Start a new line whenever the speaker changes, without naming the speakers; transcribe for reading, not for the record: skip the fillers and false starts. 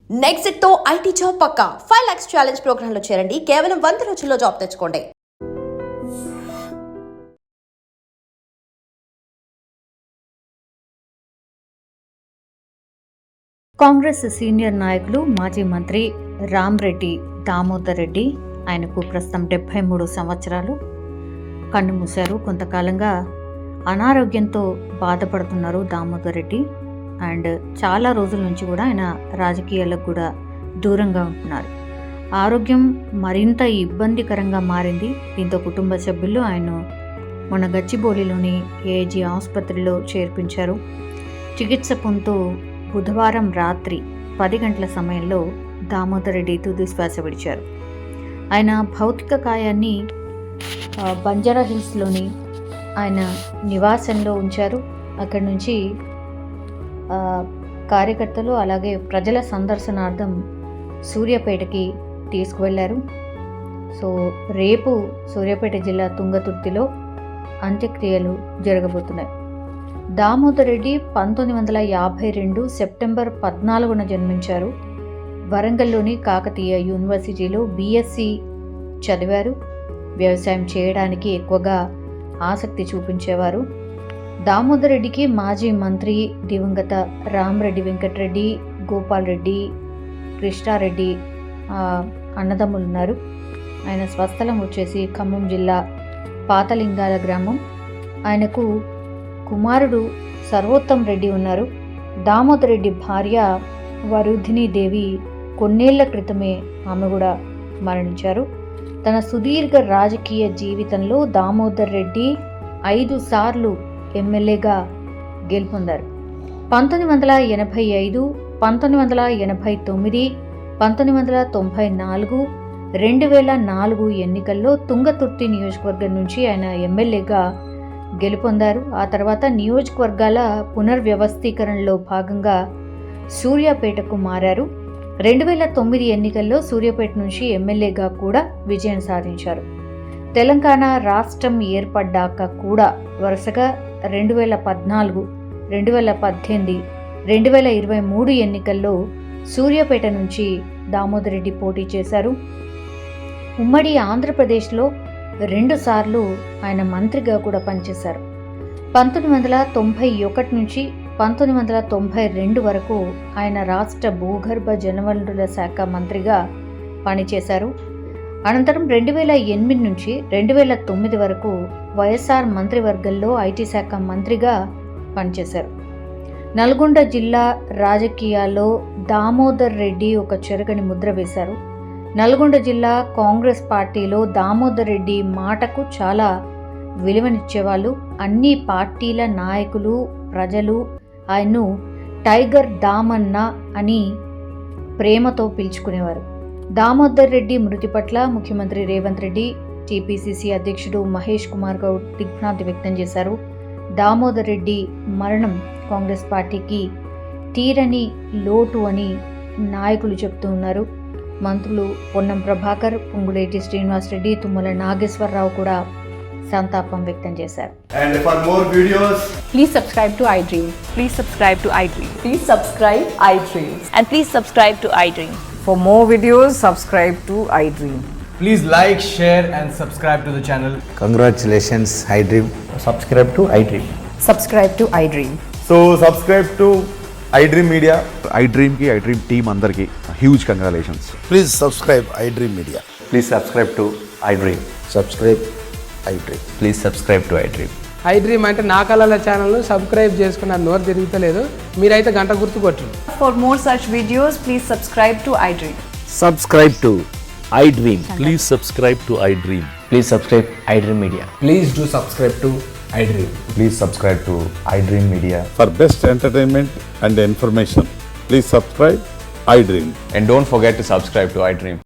Next తో IT job పక్కా 5 lakhs challenge program లో చేరండి. కేవలం 100 రోజుల్లో జాబ్ తెచ్చుకోండి.
కాంగ్రెస్ సీనియర్ నాయకులు మాజీ మంత్రి రామ్రెడ్డి దామోదర్ రెడ్డి, ఆయనకు ప్రస్తుతం 73 సంవత్సరాలు, కన్ను మూశారు. కొంతకాలంగా అనారోగ్యంతో బాధపడుతున్నారు దామోదర్ రెడ్డి. అండ్ చాలా రోజుల నుంచి కూడా ఆయన రాజకీయాలకు కూడా దూరంగా ఉంటున్నారు. ఆరోగ్యం మరింత ఇబ్బందికరంగా మారింది. దీంతో కుటుంబ సభ్యులు ఆయన మొన్న గచ్చిబౌలిలోని ఏజీ ఆసుపత్రిలో చేర్పించారు. చికిత్స పొందుతూ బుధవారం రాత్రి 10 గంటల సమయంలో దామోదర్ రెడ్డి తుది శ్వాస విడిచారు. ఆయన భౌతిక కాయాన్ని బంజారా హిల్స్లోని ఆయన నివాసంలో ఉంచారు. అక్కడి నుంచి కార్యకర్తలు అలాగే ప్రజల సందర్శనార్థం సూర్యాపేటకి తీసుకువెళ్లారు. సో రేపు సూర్యాపేట జిల్లా తుంగతుర్తిలో అంత్యక్రియలు జరగబోతున్నాయి. దామోదర్ రెడ్డి 1952 సెప్టెంబర్ 14న జన్మించారు. వరంగల్లోని కాకతీయ యూనివర్సిటీలో బీఎస్సీ చదివారు. వ్యవసాయం చేయడానికి ఎక్కువగా ఆసక్తి చూపించేవారు. దామోదర్ రెడ్డికి మాజీ మంత్రి దివంగత రామరెడ్డి వెంకటరెడ్డి, గోపాల్ రెడ్డి, కృష్ణారెడ్డి అన్నదమ్ములు ఉన్నారు. ఆయన స్వస్థలం వచ్చేసి ఖమ్మం జిల్లా పాతలింగాల గ్రామం. ఆయనకు కుమారుడు సర్వోత్తం రెడ్డి ఉన్నారు. దామోదర్ రెడ్డి భార్య వరుధిని దేవి కొన్నేళ్ల క్రితమే ఆమె కూడా మరణించారు. తన సుదీర్ఘ రాజకీయ జీవితంలో దామోదర్ రెడ్డి 5 సార్లు ఎమ్మెల్యేగా గెలుపొందారు. 1985, 1989, 1994, 2004 ఎన్నికల్లో తుంగతుర్తి నియోజకవర్గం నుంచి ఆయన ఎమ్మెల్యేగా గెలుపొందారు. ఆ తర్వాత నియోజకవర్గాల పునర్వ్యవస్థీకరణలో భాగంగా సూర్యాపేటకు మారారు. 2009 ఎన్నికల్లో సూర్యాపేట నుంచి ఎమ్మెల్యేగా కూడా విజయం సాధించారు. తెలంగాణ రాష్ట్రం ఏర్పడ్డాక కూడా వరుసగా 2014, 2018, 2023 ఎన్నికల్లో సూర్యాపేట నుంచి దామోదర్ రెడ్డి పోటీ చేశారు. ఉమ్మడి ఆంధ్రప్రదేశ్లో 2 సార్లు ఆయన మంత్రిగా కూడా పనిచేశారు. 1991 నుంచి 1992 వరకు ఆయన రాష్ట్ర భూగర్భ జలవనరుల శాఖ మంత్రిగా పనిచేశారు. అనంతరం 2008 నుంచి 2009 వరకు వైఎస్ఆర్ మంత్రివర్గంలో ఐటీ శాఖ మంత్రిగా పనిచేశారు. నల్గొండ జిల్లా రాజకీయాల్లో దామోదర్ రెడ్డి ఒక చెరగని ముద్ర వేశారు. నల్గొండ జిల్లా కాంగ్రెస్ పార్టీలో దామోదర్ రెడ్డి మాటకు చాలా విలువనిచ్చేవాళ్ళు. అన్ని పార్టీల నాయకులు, ప్రజలు ఆయన్ను టైగర్ దామన్న అని ప్రేమతో పిలుచుకునేవారు. దామోదర్ రెడ్డి మృతి పట్ల ముఖ్యమంత్రి రేవంత్ రెడ్డి, టీపీసీసీ అధ్యక్షుడు మహేష్ కుమార్ గౌడ్ దిగ్భ్రాంతి వ్యక్తం చేశారు. దామోదర్ రెడ్డి మరణం కాంగ్రెస్ పార్టీకి తీరని లోటు అని నాయకులు చెప్తూ ఉన్నారు. మంత్రులు పొన్నం ప్రభాకర్, పొంగులేటి శ్రీనివాసరెడ్డి, తుమ్మల నాగేశ్వరరావు కూడా సంతాపం వ్యక్తం చేశారు.
And for more videos,
please subscribe to iDream. Please subscribe to iDream.
Please subscribe iDream.
And please subscribe to iDream.
For more videos, subscribe to iDream.
please like, share and subscribe to the channel.
Congratulations, iDream.
Subscribe to iDream.
Subscribe to iDream.
So subscribe to iDream Media.
iDream team andarki huge congratulations.
Please subscribe iDream Media.
Please subscribe to iDream.
Subscribe iDream.
Please subscribe to iDream.
iDream అంటే నా కళల ఛానల్ను subscribe చేసుకున్న నోరు తిరుగుతలేదు, మీరైతే గంట గుర్తు కొట్టండి.
For more such videos, please subscribe to iDream.
Subscribe to iDream.
Please subscribe to iDream.
Please subscribe iDream Media.
Please do subscribe to iDream.
Please subscribe to iDream Media.
For best entertainment and information, please subscribe iDream.
And don't forget to subscribe to iDream.